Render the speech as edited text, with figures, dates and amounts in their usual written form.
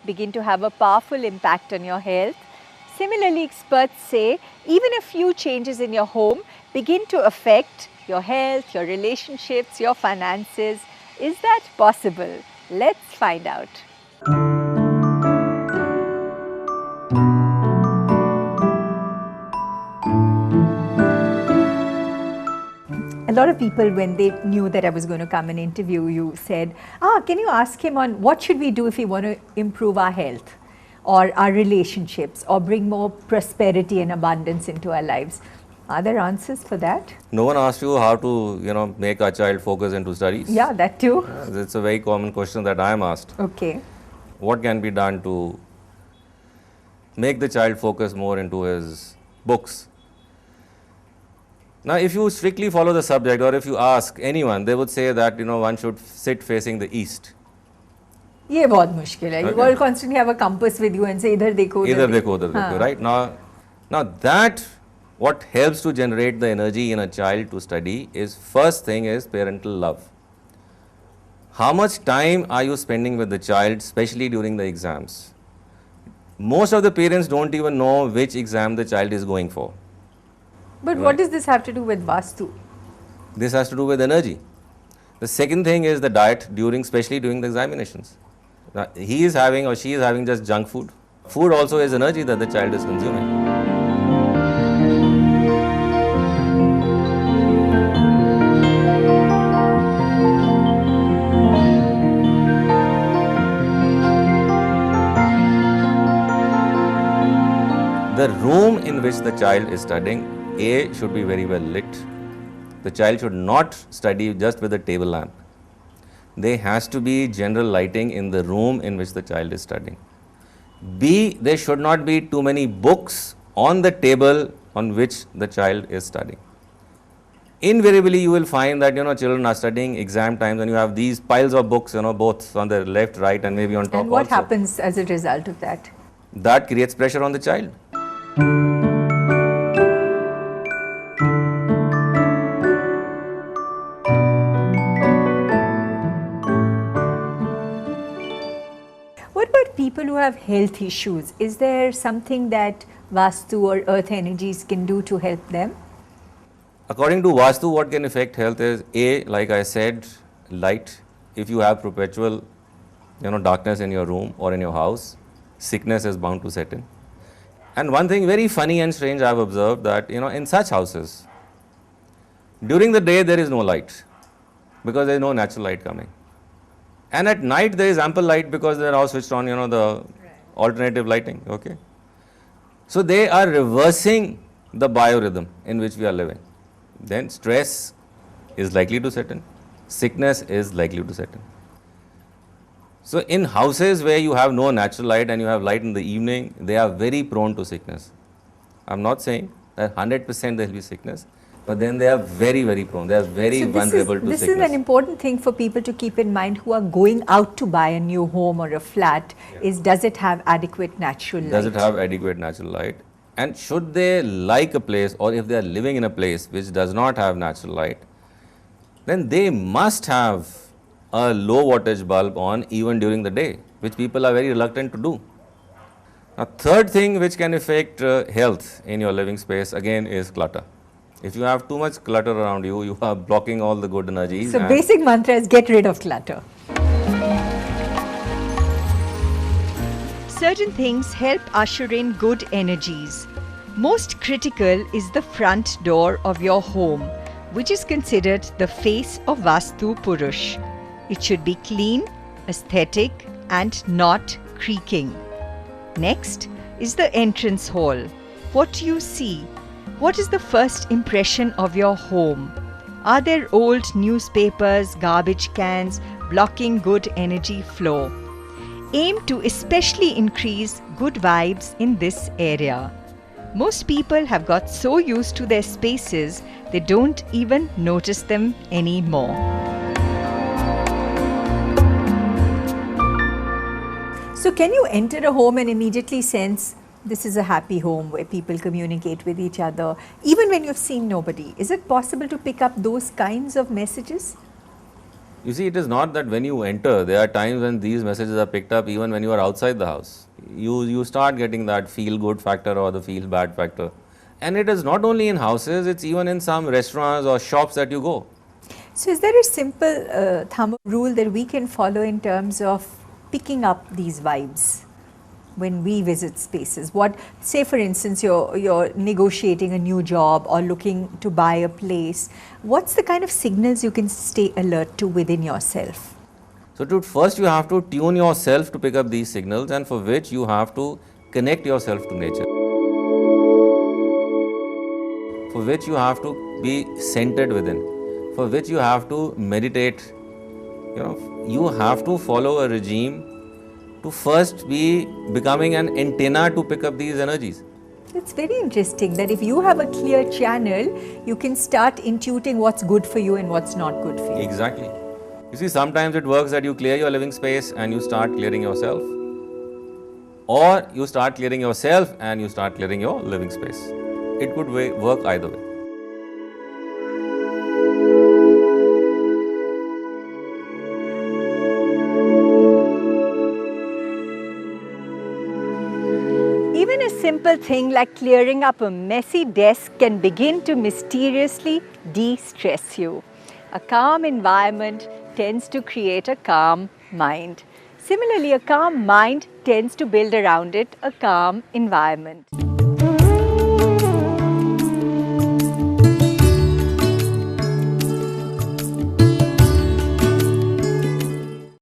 begin to have a powerful impact on your health. Similarly, experts say even a few changes in your home begin to affect your health, your relationships, your finances. Is that possible? Let's find out. A lot of people, when they knew that I was going to come and interview you, said, can you ask him on what should we do if we want to improve our health or our relationships or bring more prosperity and abundance into our lives? Are there answers for that? No one asked you how to, make a child focus into studies. Yeah, that too. It's a very common question that I am asked. Okay. What can be done to make the child focus more into his books? Now, if you strictly follow the subject, or if you ask anyone, they would say that, one should sit facing the east. ये बहुत मुश्किल है. You all constantly have a compass with you and say, इधर देखो, इधर देखो, उधर देखो, right? Now that what helps to generate the energy in a child to study is, first thing is parental love. How much time are you spending with the child, especially during the exams? Most of the parents don't even know which exam the child is going for. But what does this have to do with Vaastu? This has to do with energy. The second thing is the diet, especially during the examinations. Now, he is having or she is having just junk food. Food also is energy that the child is consuming. The room in which the child is studying, should be very well lit. The child should not study just with a table lamp. There has to be general lighting in the room in which the child is studying. B, there should not be too many books on the table on which the child is studying. Invariably, you will find that, children are studying exam times and you have these piles of books, both on the left, right and maybe on top also. And what happens as a result of that? That creates pressure on the child. What about people who have health issues? Is there something that Vaastu or earth energies can do to help them? According to Vaastu, what can affect health is, like I said, light. If you have perpetual, darkness in your room or in your house, sickness is bound to set in. And one thing very funny and strange I have observed that, in such houses, during the day there is no light because there is no natural light coming. And at night there is ample light because they are all switched on, the alternative lighting, okay. So they are reversing the biorhythm in which we are living. Then stress is likely to set in, sickness is likely to set in. So in houses where you have no natural light and you have light in the evening, they are very prone to sickness. I'm not saying that 100% there will be sickness, but then they are very, very prone. They are very vulnerable to sickness. This is an important thing for people to keep in mind who are going out to buy a new home or a flat, is does it have adequate natural light? Does it have adequate natural light? And should they like a place, or if they are living in a place which does not have natural light, then they must have a low wattage bulb on even during the day, which people are very reluctant to do. Now, third thing which can affect health in your living space again is clutter. If you have too much clutter around you, you are blocking all the good energies. So basic mantra is get rid of clutter. Certain things help usher in good energies. Most critical is the front door of your home, which is considered the face of Vaastu Purush. It should be clean, aesthetic and not creaking. Next is the entrance hall. What do you see? What is the first impression of your home? Are there old newspapers, garbage cans blocking good energy flow? Aim to especially increase good vibes in this area. Most people have got so used to their spaces, they don't even notice them anymore. So can you enter a home and immediately sense this is a happy home where people communicate with each other, even when you've seen nobody? Is it possible to pick up those kinds of messages? You see, it is not that when you enter, there are times when these messages are picked up even when you are outside the house. You start getting that feel good factor or the feel bad factor. And it is not only in houses, it's even in some restaurants or shops that you go. So is there a simple thumb rule that we can follow in terms of picking up these vibes when we visit spaces? What, say for instance, you're negotiating a new job or looking to buy a place, what's the kind of signals you can stay alert to within yourself? So first you have to tune yourself to pick up these signals, and for which you have to connect yourself to nature. For which you have to be centered within. For which you have to meditate. You have to follow a regime to first be becoming an antenna to pick up these energies. It's very interesting that if you have a clear channel, you can start intuiting what's good for you and what's not good for you. Exactly. You see, sometimes it works that you clear your living space and you start clearing yourself. Or you start clearing yourself and you start clearing your living space. It could work either way. Even a simple thing like clearing up a messy desk can begin to mysteriously de-stress you. A calm environment tends to create a calm mind. Similarly, a calm mind tends to build around it a calm environment.